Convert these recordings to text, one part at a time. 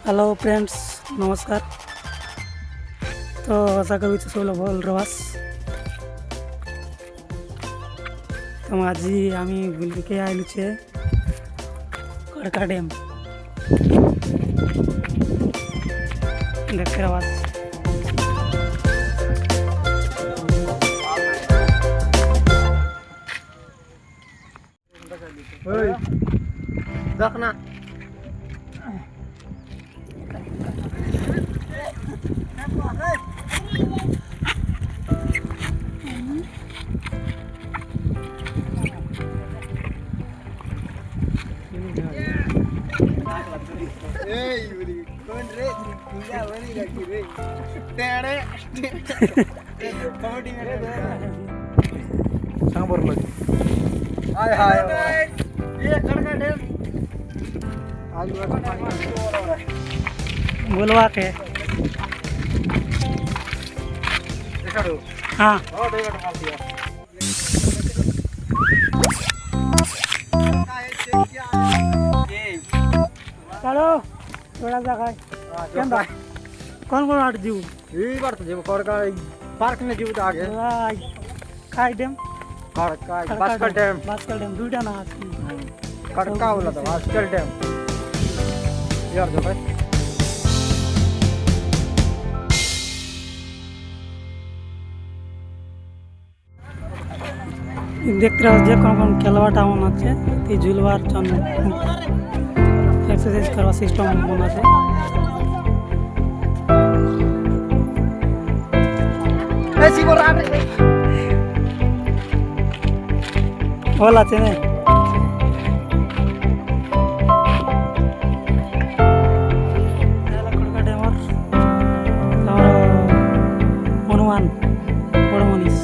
Hello friends, नमस्कार। तो आशा करूँ सब लोग भल रहास। तो आज आमी बुल के आइलु छे कड़का डैम देख रहा। देखना बोलवा के हाँ चलो थोड़ा सा खाए कौन कौन आठ जीव पार्क में जीव आगे खाई डैम बास्कल डैम दुईटा ना कड़का बोला था बास्कल डैम यार जो भाई देखते रहो जे कौन कौन खेलवाटा मन अच्छे झुलवार जन एक्सरसाइज करवा सिस्टम मन अच्छे भल अच्छे ने हनुमान बड़ मनीष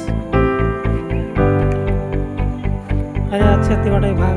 अच्छे भाई